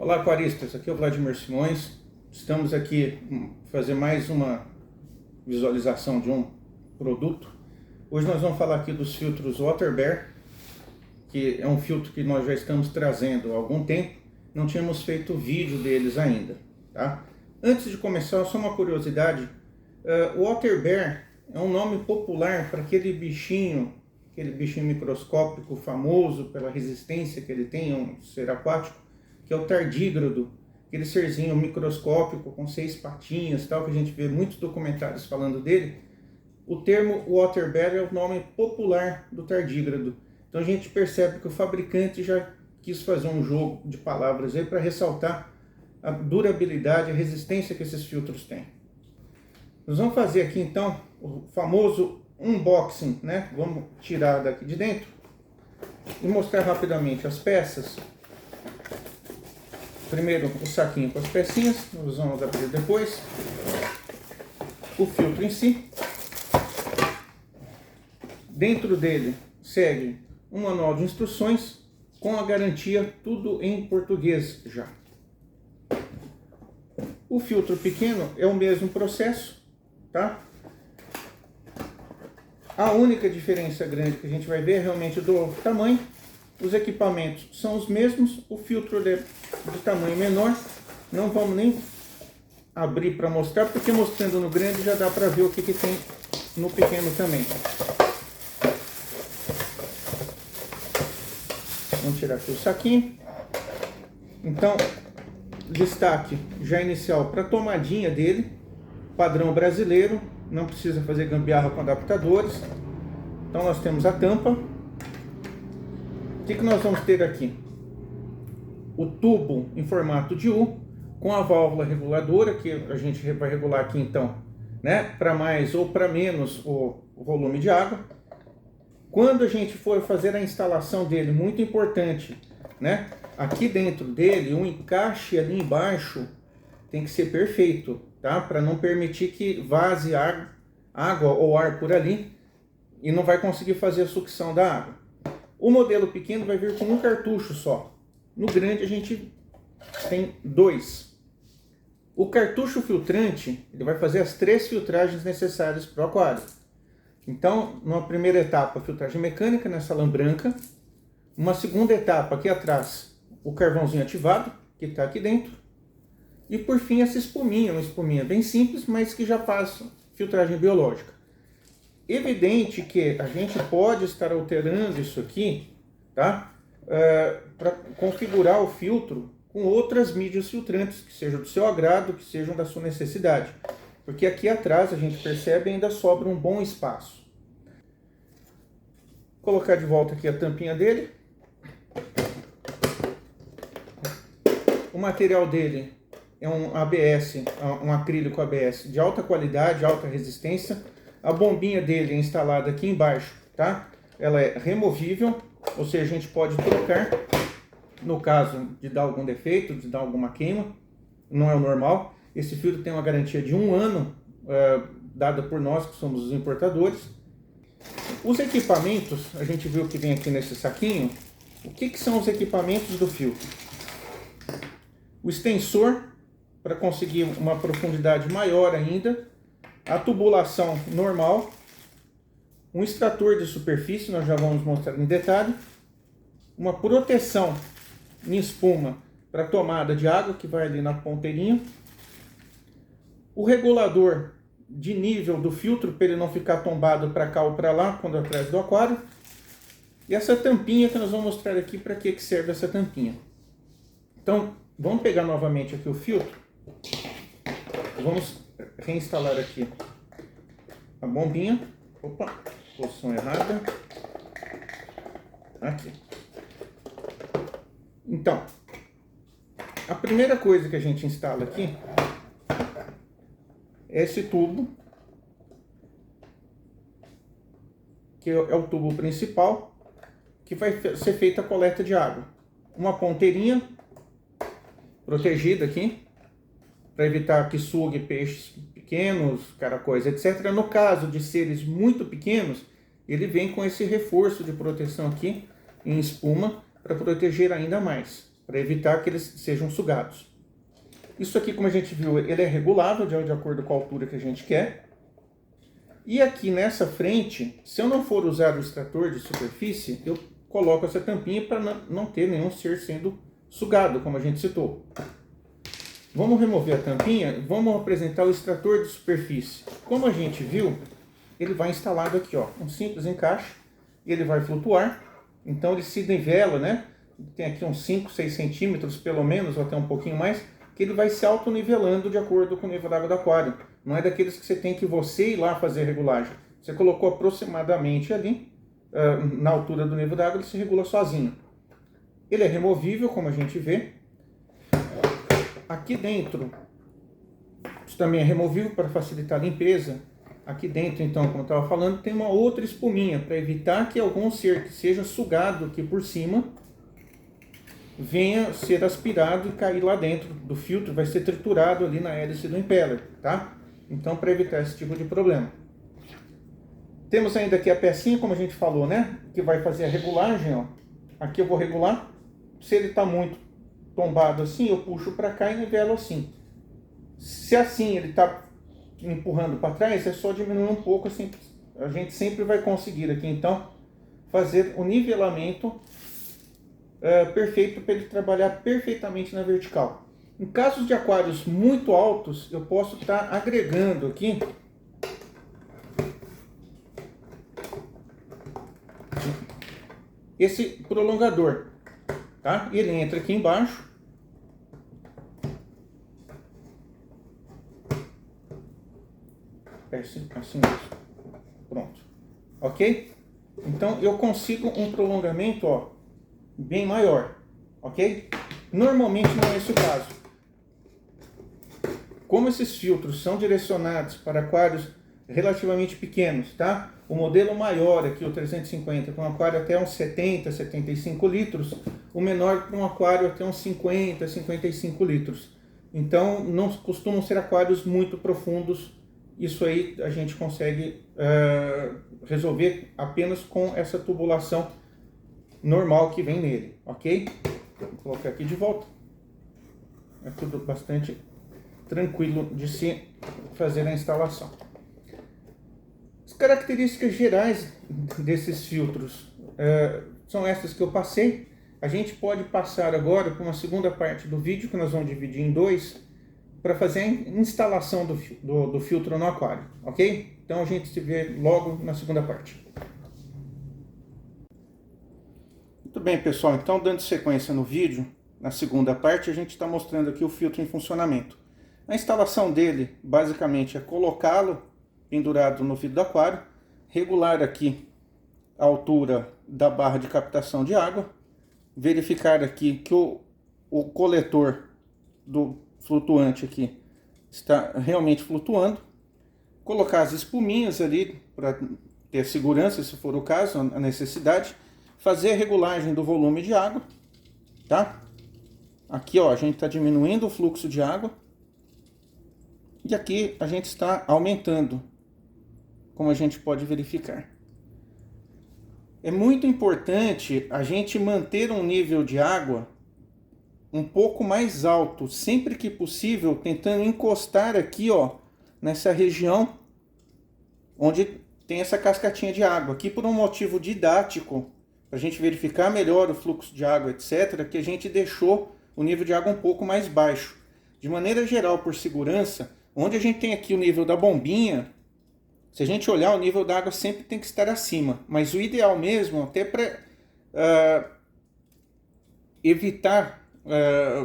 Olá, aquaristas, aqui é o Vladimir Simões. Estamos aqui fazer mais uma visualização de um produto. Hoje nós vamos falar aqui dos filtros WaterBear, que é um filtro que nós já estamos trazendo há algum tempo. Não tínhamos feito vídeo deles ainda, tá? Antes de começar, só uma curiosidade. O WaterBear é um nome popular para aquele bichinho microscópico famoso pela resistência que ele tem, um ser aquático, que é o tardígrado, aquele serzinho microscópico com 6 patinhas, tal, que a gente vê muitos documentários falando dele. O termo WaterBear é o nome popular do tardígrado. Então a gente percebe que o fabricante já quis fazer um jogo de palavras aí para ressaltar a durabilidade, a resistência que esses filtros têm. Nós vamos fazer aqui então o famoso unboxing, né? Vamos tirar daqui de dentro e mostrar rapidamente as peças. Primeiro o saquinho com as pecinhas, nós vamos abrir depois o filtro em si. Dentro dele segue um manual de instruções com a garantia, tudo em português já. O filtro pequeno é o mesmo processo, tá? A única diferença grande que a gente vai ver é realmente do tamanho. Os equipamentos são os mesmos, o filtro é de tamanho menor. Não vamos nem abrir para mostrar, porque mostrando no grande já dá para ver o que tem no pequeno também. Vamos tirar aqui o saquinho. Então, destaque já inicial para a tomadinha dele, padrão brasileiro, não precisa fazer gambiarra com adaptadores. Então nós temos a tampa. O que nós vamos ter aqui? O tubo em formato de U, com a válvula reguladora, que a gente vai regular aqui então, né, para mais ou para menos o volume de água. Quando a gente for fazer a instalação dele, muito importante, né, aqui dentro dele, o encaixe ali embaixo tem que ser perfeito, tá? Para não permitir que vaze água ou ar por ali e não vai conseguir fazer a sucção da água. O modelo pequeno vai vir com um cartucho só. No grande a gente tem 2. O cartucho filtrante, ele vai fazer as 3 filtragens necessárias para o aquário. Então, numa primeira etapa, filtragem mecânica nessa lã branca. Uma segunda etapa, aqui atrás, o carvãozinho ativado, que está aqui dentro. E por fim, essa espuminha, uma espuminha bem simples, mas que já faz filtragem biológica. Evidente que a gente pode estar alterando isso aqui, tá? Para configurar o filtro com outras mídias filtrantes, que sejam do seu agrado, que sejam da sua necessidade. Porque aqui atrás, a gente percebe, ainda sobra um bom espaço. Vou colocar de volta aqui a tampinha dele. O material dele é um ABS, um acrílico ABS de alta qualidade, alta resistência. A bombinha dele é instalada aqui embaixo, tá? Ela é removível, ou seja, a gente pode trocar no caso de dar algum defeito, de dar alguma queima. Não é o normal. Esse filtro tem uma garantia de 1 ano, dada por nós que somos os importadores. Os equipamentos, a gente viu que vem aqui nesse saquinho. O que são os equipamentos do filtro? O extensor, para conseguir uma profundidade maior ainda, a tubulação normal, um extrator de superfície, nós já vamos mostrar em detalhe, uma proteção em espuma para tomada de água, que vai ali na ponteirinha, o regulador de nível do filtro, para ele não ficar tombado para cá ou para lá, quando atrás do aquário, e essa tampinha que nós vamos mostrar aqui, para que serve essa tampinha. Então, vamos pegar novamente aqui o filtro. Vamos reinstalar aqui a bombinha. Opa, posição errada. Aqui. Então, a primeira coisa que a gente instala aqui é esse tubo, que é o tubo principal, que vai ser feita a coleta de água. Uma ponteirinha protegida aqui, para evitar que sugue peixes pequenos, caracóis, etc. No caso de seres muito pequenos, ele vem com esse reforço de proteção aqui em espuma para proteger ainda mais. para evitar que eles sejam sugados. Isso aqui, como a gente viu, ele é regulável de acordo com a altura que a gente quer. E aqui nessa frente, se eu não for usar o extrator de superfície, eu coloco essa tampinha para não ter nenhum ser sendo sugado, como a gente citou. Vamos remover a tampinha, vamos apresentar o extrator de superfície. Como a gente viu, ele vai instalado aqui, ó, um simples encaixe, e ele vai flutuar, então ele se nivela, né? Tem aqui uns 5, 6 centímetros pelo menos, ou até um pouquinho mais, que ele vai se autonivelando de acordo com o nível d'água do aquário. Não é daqueles que você tem que ir lá fazer a regulagem. Você colocou aproximadamente ali, na altura do nível d'água, ele se regula sozinho. Ele é removível, como a gente vê. Aqui dentro, isso também é removível para facilitar a limpeza. Aqui dentro, então, como eu estava falando, tem uma outra espuminha para evitar que algum ser que seja sugado aqui por cima venha ser aspirado e cair lá dentro do filtro, vai ser triturado ali na hélice do impeller, tá? Então, para evitar esse tipo de problema. Temos ainda aqui a pecinha, como a gente falou, né? Que vai fazer a regulagem, ó. Aqui eu vou regular. Se ele está muito tombado assim, eu puxo para cá e nivelo assim. Se assim ele está empurrando para trás, é só diminuir um pouco, assim, a gente sempre vai conseguir aqui, então, fazer o nivelamento perfeito para ele trabalhar perfeitamente na vertical. Em casos de aquários muito altos, eu posso estar agregando aqui esse prolongador, tá? Ele entra aqui embaixo. Assim mesmo. Pronto. Ok? Então eu consigo um prolongamento, ó, bem maior. Ok? Normalmente não é esse o caso. Como esses filtros são direcionados para aquários relativamente pequenos, tá? O modelo maior aqui, o 350, para um aquário até uns 70, 75 litros. O menor para um aquário até uns 50, 55 litros. Então não costumam ser aquários muito profundos. Isso aí a gente consegue resolver apenas com essa tubulação normal que vem nele, ok? Vou colocar aqui de volta. É tudo bastante tranquilo de se fazer a instalação. As características gerais desses filtros são essas que eu passei. A gente pode passar agora para uma segunda parte do vídeo, que nós vamos dividir em dois, para fazer a instalação do filtro no aquário, ok? Então a gente se vê logo na segunda parte. Muito bem, pessoal, então dando sequência no vídeo, na segunda parte a gente está mostrando aqui o filtro em funcionamento. A instalação dele, basicamente, é colocá-lo pendurado no vidro do aquário, regular aqui a altura da barra de captação de água, verificar aqui que o coletor do flutuante aqui está realmente flutuando, colocar as espuminhas ali para ter segurança, se for o caso, a necessidade, fazer a regulagem do volume de água, tá? Aqui, ó, a gente está diminuindo o fluxo de água e aqui a gente está aumentando, como a gente pode verificar. É muito importante a gente manter um nível de água um pouco mais alto, sempre que possível, tentando encostar aqui, ó, nessa região onde tem essa cascatinha de água. Aqui por um motivo didático, para a gente verificar melhor o fluxo de água, etc., que a gente deixou o nível de água um pouco mais baixo. De maneira geral, por segurança, onde a gente tem aqui o nível da bombinha, se a gente olhar, o nível da água sempre tem que estar acima. Mas o ideal mesmo, até para evitar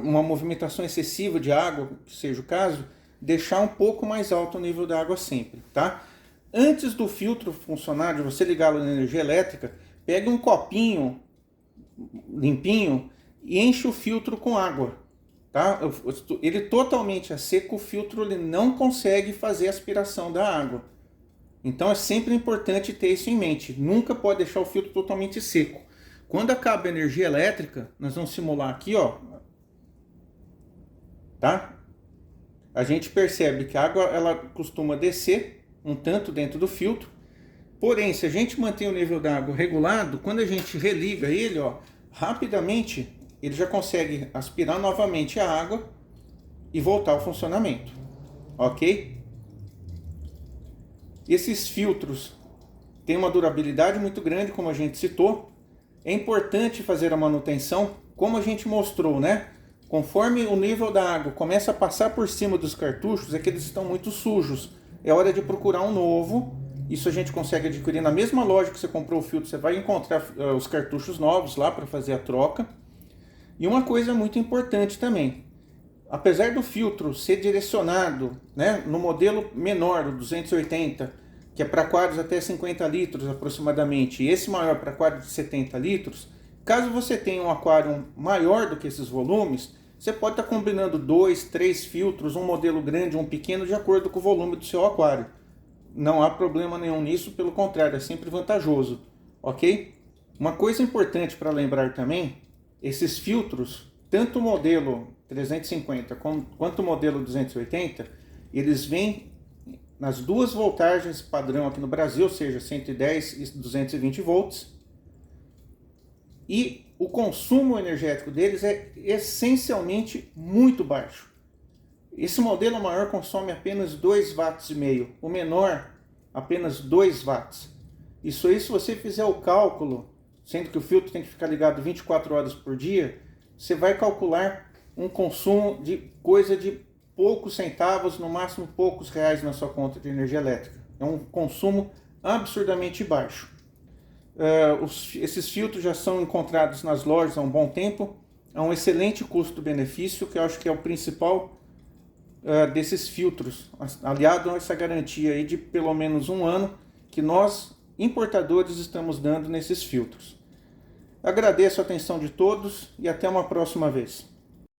uma movimentação excessiva de água, que seja o caso, deixar um pouco mais alto o nível da água sempre, tá? Antes do filtro funcionar, de você ligá-lo na energia elétrica, pegue um copinho limpinho e enche o filtro com água, tá? Ele totalmente a seco, o filtro ele não consegue fazer a aspiração da água. Então é sempre importante ter isso em mente. Nunca pode deixar o filtro totalmente seco. Quando acaba a energia elétrica, nós vamos simular aqui, ó, tá? A gente percebe que a água ela costuma descer um tanto dentro do filtro. Porém, se a gente mantém o nível da água regulado, quando a gente religa ele, ó, rapidamente ele já consegue aspirar novamente a água e voltar ao funcionamento, ok? Esses filtros têm uma durabilidade muito grande, como a gente citou. É importante fazer a manutenção, como a gente mostrou, né? Conforme o nível da água começa a passar por cima dos cartuchos, é que eles estão muito sujos. É hora de procurar um novo. Isso a gente consegue adquirir na mesma loja que você comprou o filtro. Você vai encontrar os cartuchos novos lá para fazer a troca. E uma coisa muito importante também. Apesar do filtro ser direcionado, né, no modelo menor, o 280, que é para quadros até 50 litros aproximadamente, e esse maior para quadros de 70 litros, caso você tenha um aquário maior do que esses volumes, você pode estar combinando 2, 3 filtros, um modelo grande, um pequeno, de acordo com o volume do seu aquário. Não há problema nenhum nisso, pelo contrário, é sempre vantajoso, ok? Uma coisa importante para lembrar também, esses filtros, tanto o modelo 350 quanto o modelo 280, eles vêm nas duas voltagens padrão aqui no Brasil, ou seja, 110 e 220 volts, e o consumo energético deles é essencialmente muito baixo. Esse modelo maior consome apenas 2,5 watts, o menor apenas 2 watts. Isso aí, se você fizer o cálculo, sendo que o filtro tem que ficar ligado 24 horas por dia, você vai calcular um consumo de coisa de poucos centavos, no máximo poucos reais na sua conta de energia elétrica. É um consumo absurdamente baixo. Esses filtros já são encontrados nas lojas há um bom tempo, é um excelente custo-benefício, que eu acho que é o principal desses filtros, aliado a essa garantia aí de pelo menos um ano que nós, importadores, estamos dando nesses filtros. Agradeço a atenção de todos e até uma próxima vez.